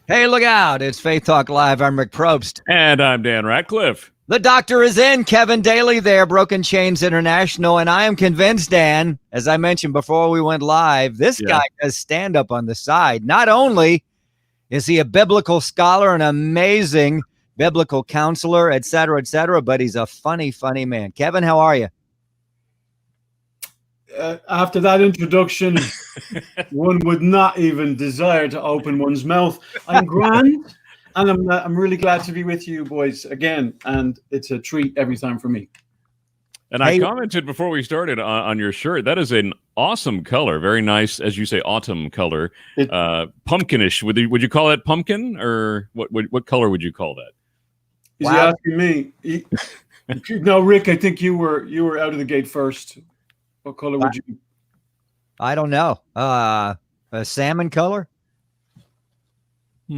Hey, look out. It's Faith Talk Live. I'm Rick Probst. And I'm Dan Ratcliffe. The doctor is in. Kevin Daly there, Broken Chains International. And I am convinced, Dan, as I mentioned before we went live, this guy does stand up on the side. Not only is he a biblical scholar, an amazing biblical counselor, et cetera, but he's a funny, funny man. Kevin, how are you? After that introduction, one would not even desire to open one's mouth. I'm grand, and I'm really glad to be with you boys again, and it's a treat every time for me. And I commented before we started on your shirt. That is an awesome color, very nice, as you say, autumn color, pumpkinish. Would you call that pumpkin, or what color would you call that? Is he asking me? No, Rick, I think you were out of the gate first. What color would you? I don't know. A salmon color? So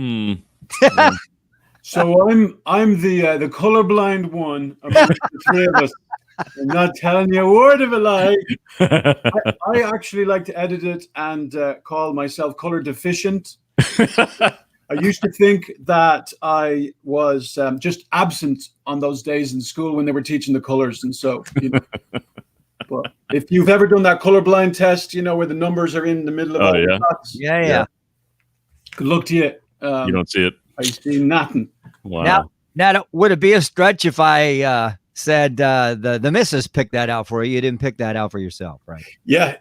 I'm the colorblind one among the three of us. I'm not telling you a word of a lie. I actually like to edit it and call myself color deficient. I used to think that I was just absent on those days in school when they were teaching the colors, and so. But if you've ever done that colorblind test, you know where the numbers are in the middle of all the dots. Yeah. Good luck to you. You don't see it. I see nothing. Wow. Now, would it be a stretch if I said the missus picked that out for you? You didn't pick that out for yourself, right? Yeah,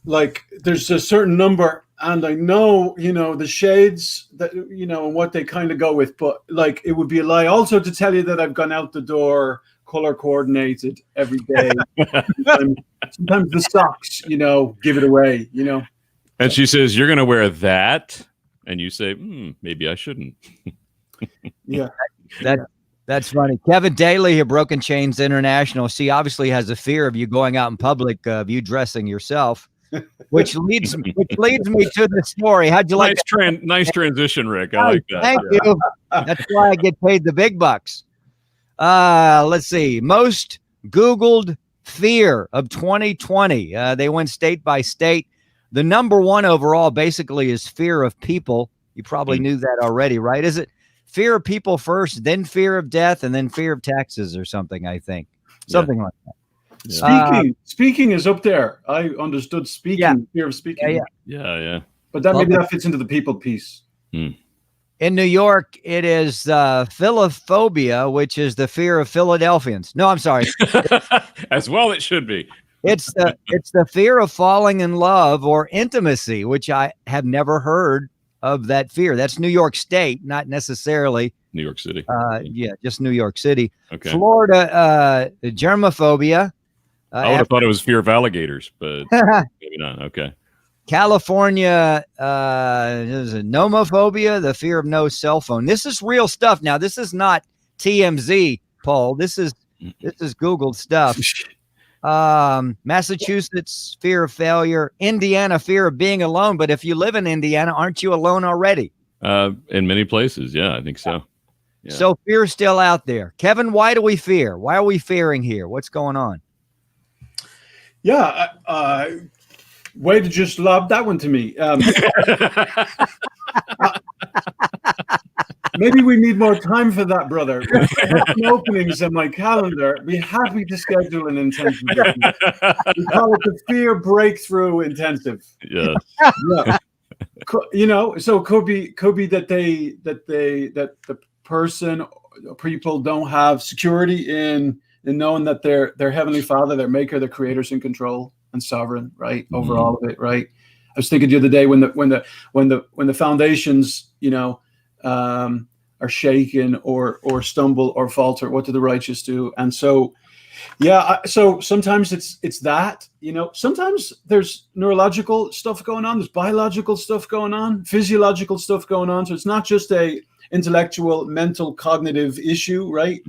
like there's a certain number, and I know, the shades that, and what they kind of go with, but like it would be a lie also to tell you that I've gone out the door color coordinated every day. Sometimes the socks, give it away, And she says, "You're going to wear that," and you say, "Maybe I shouldn't." Yeah, that's funny. Kevin Daly here, Broken Chains International. She obviously has a fear of you going out in public, of you dressing yourself, which leads me to the story. How'd you like? Nice transition, Rick. I like that. Thank you. That's why I get paid the big bucks. Let's see. Most Googled fear of 2020. They went state by state. The number one overall basically is fear of people. You probably knew that already, right? Is it fear of people first, then fear of death, and then fear of taxes or something, I think. Something like that. Yeah. Speaking is up there. I understood speaking, fear of speaking. Yeah. But maybe that fits into the people piece. In New York, it is philophobia, which is the fear of Philadelphians. No, I'm sorry. As well, it should be. It's the fear of falling in love or intimacy, which I have never heard of that fear. That's New York State, not necessarily New York City. Just New York City. Okay. Florida, germophobia. I would have thought it was fear of alligators, but maybe not. Okay. California, is it nomophobia, the fear of no cell phone. This is real stuff. Now, this is not TMZ, Paul. This is Googled stuff. Massachusetts, fear of failure. Indiana, fear of being alone. But if you live in Indiana, aren't you alone already? In many places, yeah, I think so. Yeah. So fear's still out there. Kevin, why do we fear? Why are we fearing here? What's going on? Yeah, way to just lob that one to me. Maybe we need more time for that, brother. Openings in my calendar. Be happy to schedule an intensive. We call it the fear breakthrough intensive. Yeah. So it could be that the person, people don't have security in knowing that their heavenly Father, their Maker, their Creator's in control and sovereign, right, over all of it, right. I was thinking the other day when the foundations, are shaken or stumble or falter, what do the righteous do? And so, so sometimes it's that, sometimes there's neurological stuff going on, there's biological stuff going on, physiological stuff going on. So it's not just a intellectual, mental, cognitive issue, right?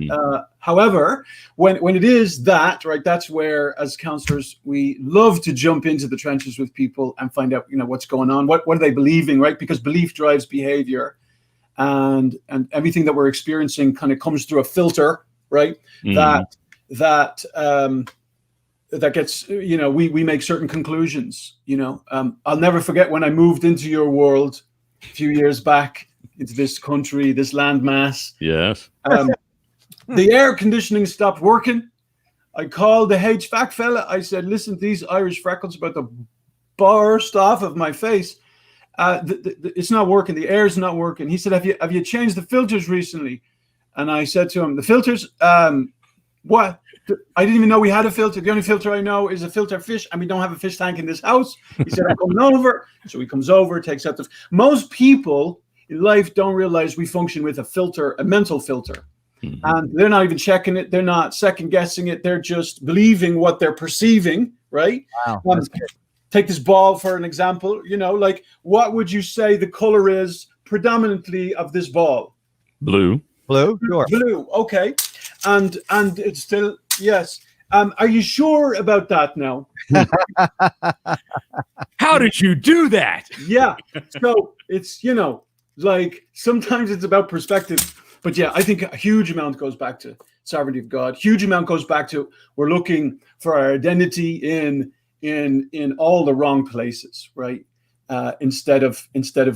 However, when it is that, right, that's where, as counselors, we love to jump into the trenches with people and find out, what's going on, what are they believing, right? Because belief drives behavior, and everything that we're experiencing kind of comes through a filter, right? That gets, we make certain conclusions. I'll never forget when I moved into your world. few years back into this country, this landmass. Yes. The air conditioning stopped working. I called the HVAC fella. I said, listen, these Irish freckles about to burst off of my face. It's not working. The air's not working. He said, have you changed the filters recently? And I said to him, the filters, what? I didn't even know we had a filter. The only filter I know is a filter fish, and we don't have a fish tank in this house. He said, I'm coming over. So he comes over, takes out most people in life don't realize we function with a filter, a mental filter. Mm-hmm. And they're not even checking it. They're not second guessing it. They're just believing what they're perceiving, right? Wow. Take this ball for an example. Like, what would you say the color is predominantly of this ball? Blue. Blue? Sure. Blue. Okay. And it's still, yes. Are you sure about that now? How did you do that? Yeah. So it's, like sometimes it's about perspective. But yeah, I think a huge amount goes back to sovereignty of God. Huge amount goes back to we're looking for our identity in all the wrong places, right? Instead of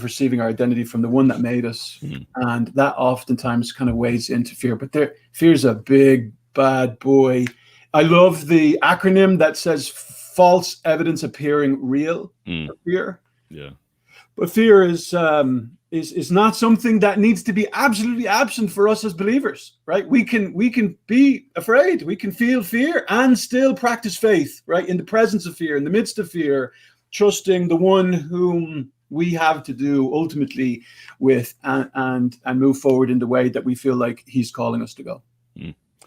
receiving our identity from the one that made us. Mm-hmm. And that oftentimes kind of weighs into fear. But fear's a big bad boy. I love the acronym that says false evidence appearing real. Fear. Yeah. But fear is not something that needs to be absolutely absent for us as believers, right? We can be afraid, we can feel fear and still practice faith, right? In the presence of fear, in the midst of fear, trusting the one whom we have to do ultimately with and move forward in the way that we feel like he's calling us to go.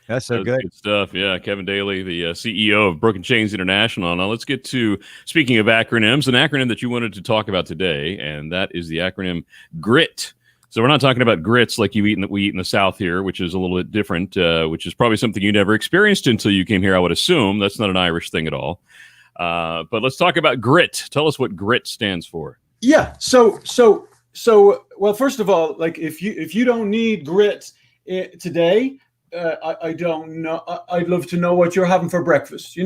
That's so good stuff. Yeah, Kevin Daly, the CEO of Broken Chains International. Now let's get to, speaking of acronyms, an acronym that you wanted to talk about today, and that is the acronym GRIT. So we're not talking about grits like we eat in the South here, which is a little bit different, which is probably something you never experienced until you came here, I would assume. That's not an Irish thing at all. But let's talk about GRIT. Tell us what GRIT stands for. Yeah. So well, first of all, like if you don't need grit today, I don't know. I'd love to know what you're having for breakfast.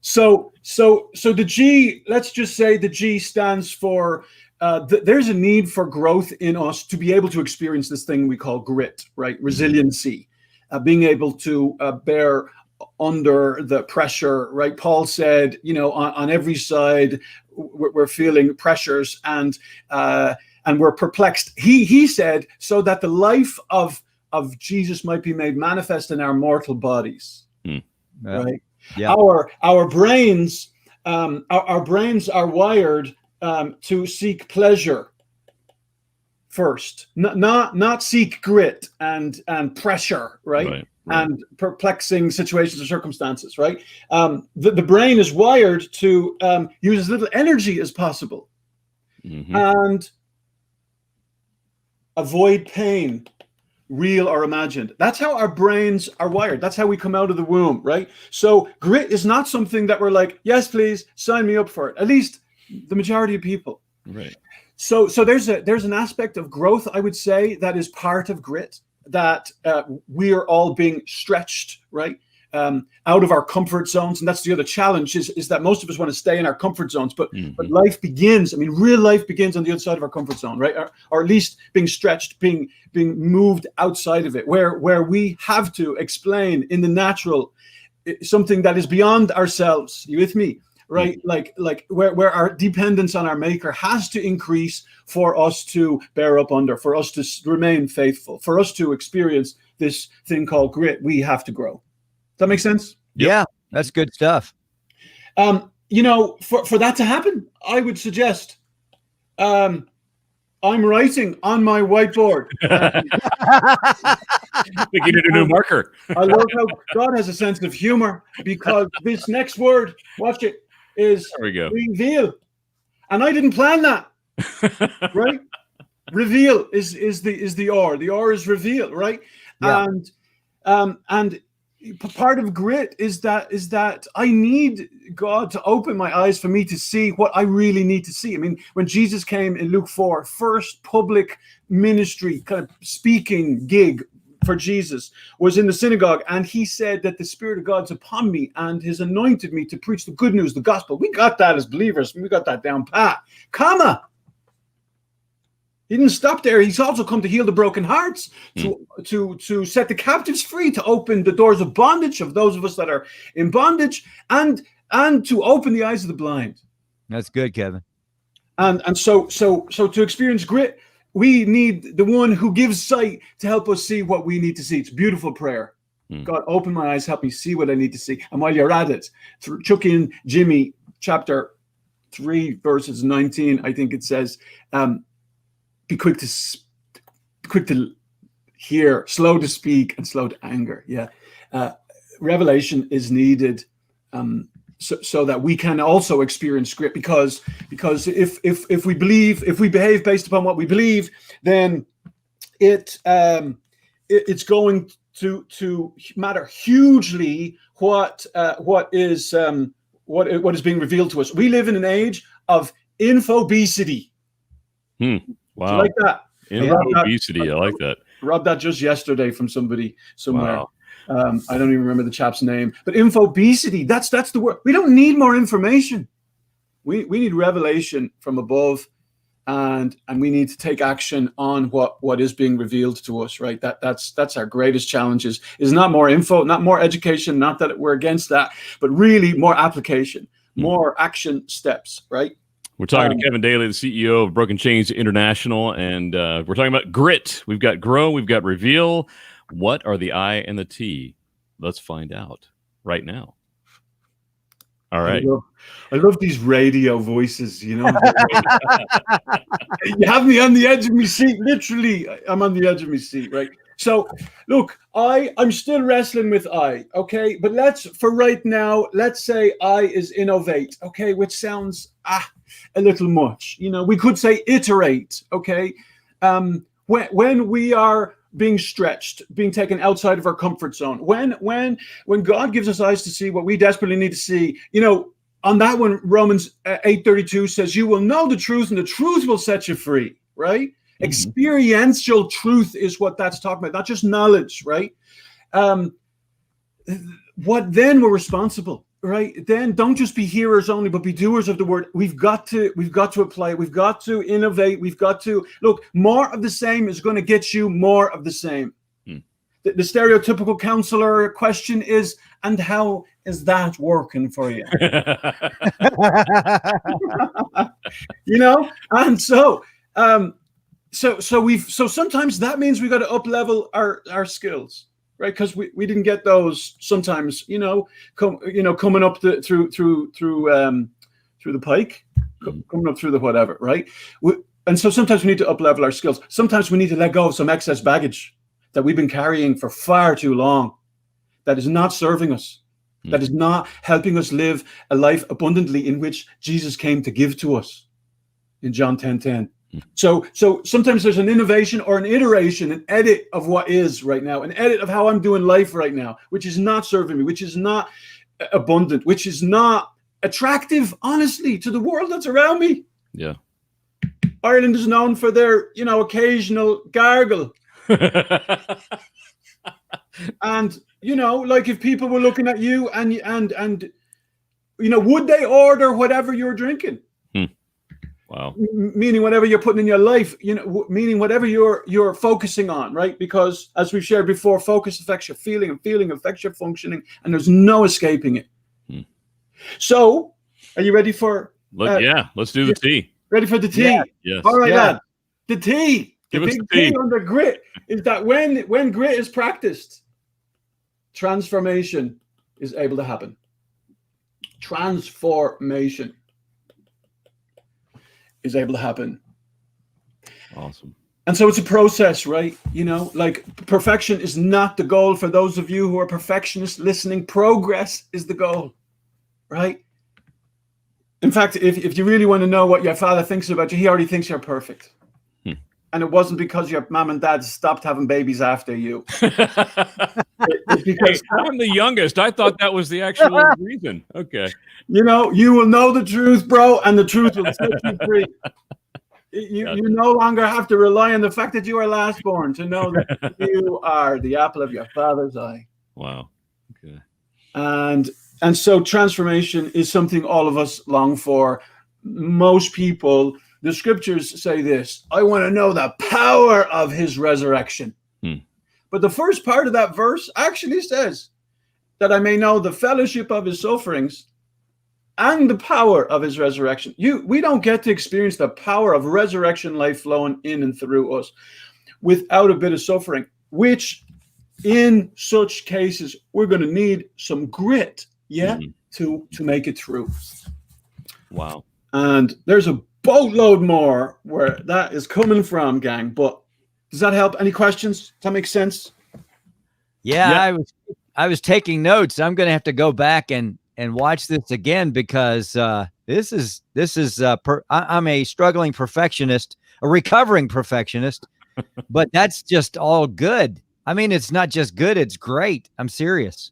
So the G. Let's just say the G stands for. There's a need for growth in us to be able to experience this thing we call grit, right? Resiliency, being able to bear under the pressure, right? Paul said, on every side we're feeling pressures and we're perplexed. He said, so that the life of Jesus might be made manifest in our mortal bodies, right? Yeah. Our brains are wired to seek pleasure first, not seek grit and pressure, right? And perplexing situations or circumstances, right? The brain is wired to use as little energy as possible and avoid pain, real or imagined. That's how our brains are wired. That's how we come out of the womb, right? So grit is not something that we're like, yes, please sign me up for it. At least the majority of people. Right. So there's an aspect of growth, I would say, that is part of grit, that we are all being stretched, right? Out of our comfort zones. And that's the other challenge is that most of us want to stay in our comfort zones, but life begins, real life begins on the other side of our comfort zone, right? Or at least being stretched, being moved outside of it, where we have to explain in the natural something that is beyond ourselves. You with me? Right? Like where our dependence on our maker has to increase for us to bear up under, for us to remain faithful, for us to experience this thing called grit. We have to grow. Does that make sense? Yeah, that's good stuff. For that to happen, I would suggest I'm writing on my whiteboard. We need a new marker. I love how God has a sense of humor, because this next word, watch it, is reveal. And I didn't plan that. Right? Reveal is the R. The R is reveal, right? Yeah. And part of grit is that I need God to open my eyes for me to see what I really need to see. When Jesus came in Luke 4, first public ministry kind of speaking gig for Jesus was in the synagogue, and he said that the Spirit of God's upon me and has anointed me to preach the good news, the gospel. We got that as believers. We got that down pat. Comma. He didn't stop there. He's also come to heal the broken hearts, to set the captives free, to open the doors of bondage of those of us that are in bondage, and to open the eyes of the blind. That's good, Kevin. And so to experience grit, we need the one who gives sight to help us see what we need to see. It's a beautiful prayer. God, open my eyes, help me see what I need to see. And while you're at it, chuck in Jimmy chapter 3, verses 19. I think it says, be quick to hear, slow to speak, and slow to anger. Yeah. Revelation is needed so that we can also experience grit, because if we believe, if we behave based upon what we believe, then it's going to matter hugely what is being revealed to us. We live in an age of infobesity. Wow. Like that. Infobesity. I like that. Robbed that just yesterday from somebody somewhere. Wow. I don't even remember the chap's name. But infobesity, that's the word. We don't need more information. We need revelation from above, and we need to take action on what is being revealed to us, right? That's our greatest challenges, is not more info, not more education, not that we're against that, but really more application, more action steps, right? We're talking to Kevin Daly, the CEO of Broken Chains International, and we're talking about grit. We've got grow, we've got reveal. What are the I and the T? Let's find out right now. All right. I love these radio voices, you know. You have me on the edge of my seat. Literally, I'm on the edge of my seat, right? So, look, I'm still wrestling with I, okay? But for right now, let's say I is innovate, okay? Which sounds a little much. You know, we could say iterate, okay? When we are being stretched, being taken outside of our comfort zone, when God gives us eyes to see what we desperately need to see, you know, on that one, Romans 8:32 says, you will know the truth and the truth will set you free, right? Mm-hmm. Experiential truth is what that's talking about, not just knowledge, right? What then we're responsible, right? Then don't just be hearers only, but be doers of the word. We've got to apply it. We've got to innovate. We've got to look. More of the same is going to get you more of the same. The stereotypical counselor question is, and how is that working for you? You know, and so sometimes that means we got to up level our skills. Right, because we didn't get those sometimes, coming up through the pike, coming up through the whatever, right? And so sometimes we need to up level our skills. Sometimes we need to let go of some excess baggage that we've been carrying for far too long, that is not serving us, that is not helping us live a life abundantly in which Jesus came to give to us in John 10:10. So sometimes there's an innovation or an iteration, an edit of what is right now, an edit of how I'm doing life right now, which is not serving me, which is not abundant, which is not attractive, honestly, to the world that's around me. Yeah. Ireland is known for their, occasional gargle. And, like if people were looking at you and would they order whatever you're drinking? Wow. Meaning whatever you're putting in your life, meaning whatever you're focusing on, right? Because as we've shared before, focus affects your feeling, and feeling affects your functioning, and there's no escaping it. So, are you ready for? Let's do the T. Ready for the T? Yeah. Yes. All right, lad. The T. Give the us big the T. T under grit is that when grit is practiced, transformation is able to happen. Transformation is able to happen. Awesome. And so it's a process, right? Like perfection is not the goal. For those of you who are perfectionists listening, progress is the goal, right? In fact, if you really want to know what your father thinks about you, he already thinks you're perfect. And it wasn't because your mom and dad stopped having babies after you. It's because I'm the youngest. I thought that was the actual reason. Okay. You will know the truth, bro, and the truth will set you free. You no longer have to rely on the fact that you are last born to know that you are the apple of your father's eye. Wow. Okay. And so transformation is something all of us long for. Most people the scriptures say this: I want to know the power of his resurrection. But the first part of that verse actually says that I may know the fellowship of his sufferings and the power of his resurrection. We don't get to experience the power of resurrection life flowing in and through us without a bit of suffering, which in such cases, we're going to need some grit, to make it through. Wow. And there's a boatload more where that is coming from, gang. But does that help? Any questions? Does that make sense? Yeah. I was taking notes. I'm going to have to go back and watch this again because this is I'm a struggling perfectionist, a recovering perfectionist, but that's just all good. I mean, it's not just good; it's great. I'm serious.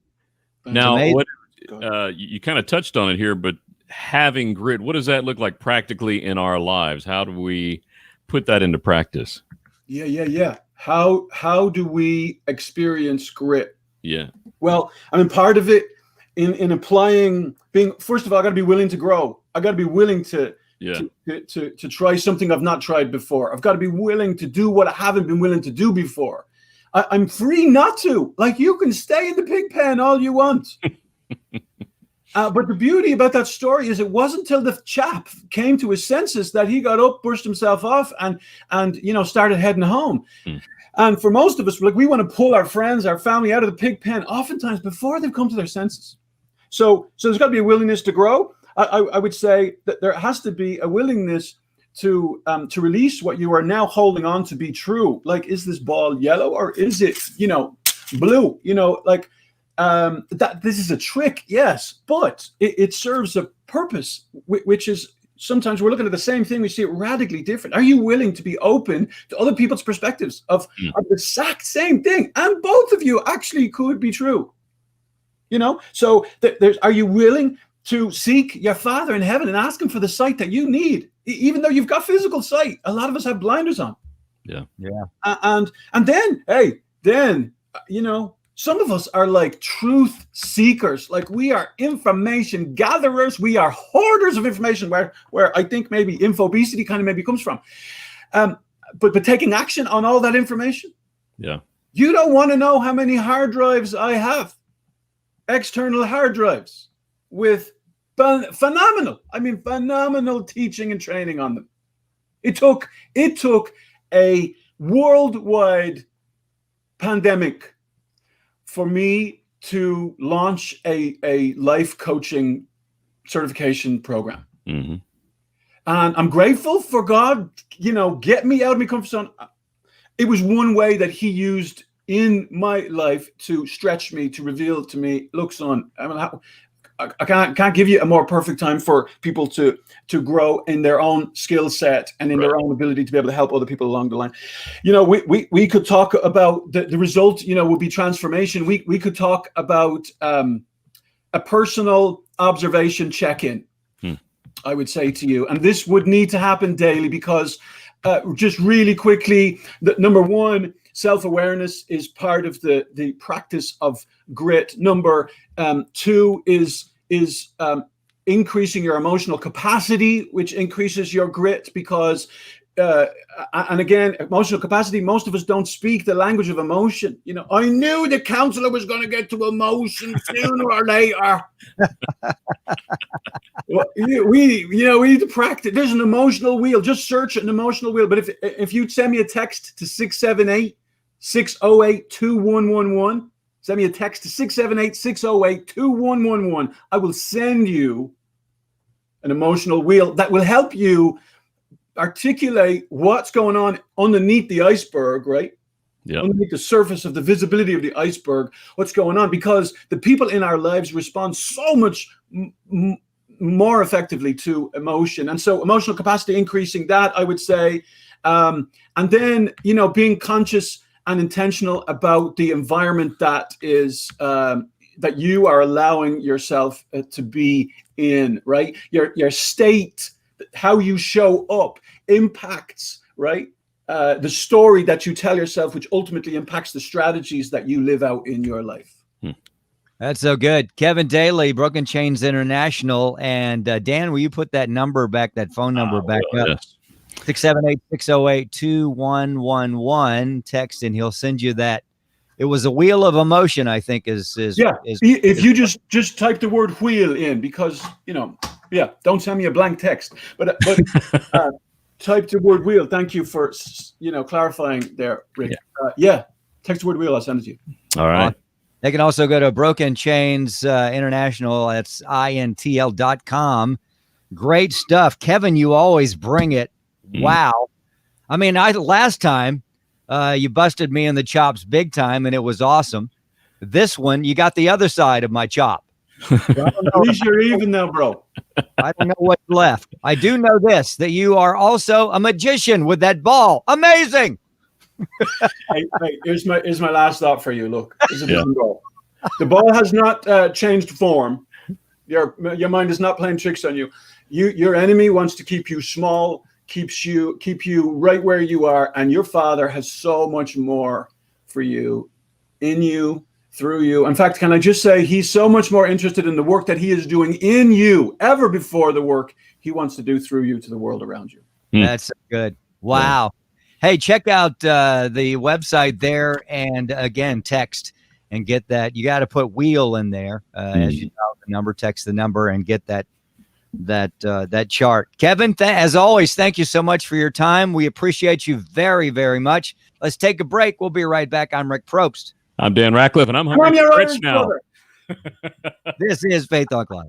Now, you kind of touched on it here, but having grit, what does that look like practically in our lives? How do we put that into practice? Yeah. How do we experience grit? Yeah. Well, I mean, part of it in applying, first of all, I got to be willing to grow. I got to be willing to try something I've not tried before. I've got to be willing to do what I haven't been willing to do before. I'm free not to. Like, you can stay in the pig pen all you want. But the beauty about that story is it wasn't till the chap came to his senses that he got up, brushed himself off, and started heading home. And for most of us, like, we want to pull our friends, our family out of the pig pen oftentimes before they've come to their senses. So there's got to be a willingness to grow. I would say that there has to be a willingness to release what you are now holding on to be true. Like, is this ball yellow or is it, blue? That this is a trick, yes, but it serves a purpose, which is sometimes we're looking at the same thing, we see it radically different. Are you willing to be open to other people's perspectives of the exact same thing? And both of you actually could be true. So are you willing to seek your Father in heaven and ask him for the sight that you need, even though you've got physical sight? A lot of us have blinders on. Yeah. And then some of us are like truth seekers. Like, we are information gatherers. We are hoarders of information, where I think maybe infobesity kind of maybe comes from. But taking action on all that information. Yeah. You don't want to know how many hard drives I have, external hard drives with phenomenal teaching and training on them. It took a worldwide pandemic for me to launch a life coaching certification program. Mm-hmm. And I'm grateful for God, get me out of my comfort zone. It was one way that he used in my life to stretch me, to reveal to me, look, son, I can't give you a more perfect time for people to grow in their own skill set and in their own ability to be able to help other people along the line. We could talk about the result, would be transformation. We could talk about a personal observation check-in, I would say to you. And this would need to happen daily because just really quickly, number one, self-awareness is part of the practice of grit. Number two is increasing your emotional capacity, which increases your grit because, and again, emotional capacity, most of us don't speak the language of emotion. I knew the counselor was going to get to emotion sooner or later. Well, we need to practice. There's an emotional wheel. Just search an emotional wheel. But if you send me a text to 678-608-2111, send me a text to 678-608-2111. I will send you an emotional wheel that will help you articulate what's going on underneath the iceberg, right? Yeah. Underneath the surface of the visibility of the iceberg, what's going on? Because the people in our lives respond so much more effectively to emotion. And so emotional capacity, increasing that, I would say. And then, being conscious and intentional about the environment that is that you are allowing yourself to be in, right? Your state, how you show up impacts, right? The story that you tell yourself, which ultimately impacts the strategies that you live out in your life. That's so good. Kevin Daly, Broken Chains International. And Dan, will you put that phone number back up? Yes. 678-608-2111. Text and he'll send you that. It was a wheel of emotion, I think, if you just type the word wheel in, because don't send me a blank text, but type the word wheel. Thank you for clarifying there, Rick. Text the word wheel, I'll send it to you. All right. They can also go to Broken Chains International. That's intl.com. Great stuff. Kevin, you always bring it. Wow. I mean, last time you busted me in the chops big time, and it was awesome. This one, you got the other side of my chop. At least you're even now, bro. I don't know what's left. I do know this, that you are also a magician with that ball. Amazing. Hey, here's my last thought for you. Look, this is a different ball. The ball has not changed form. Your mind is not playing tricks on you. Your enemy wants to keep you small, keep you right where you are, and your Father has so much more for you, in you, through you. In fact, can I just say, he's so much more interested in the work that he is doing in you ever before the work he wants to do through you to the world around you. That's good. Wow. Hey, check out the website there, and again, text and get that. You got to put wheel in there as you dial the number, text the number, and get that chart. Kevin, as always, thank you so much for your time. We appreciate you very, very much. Let's take a break. We'll be right back. I'm Rick Probst. I'm Dan Ratcliffe, and I'm hungry for rich now. This is Faith Talk Live.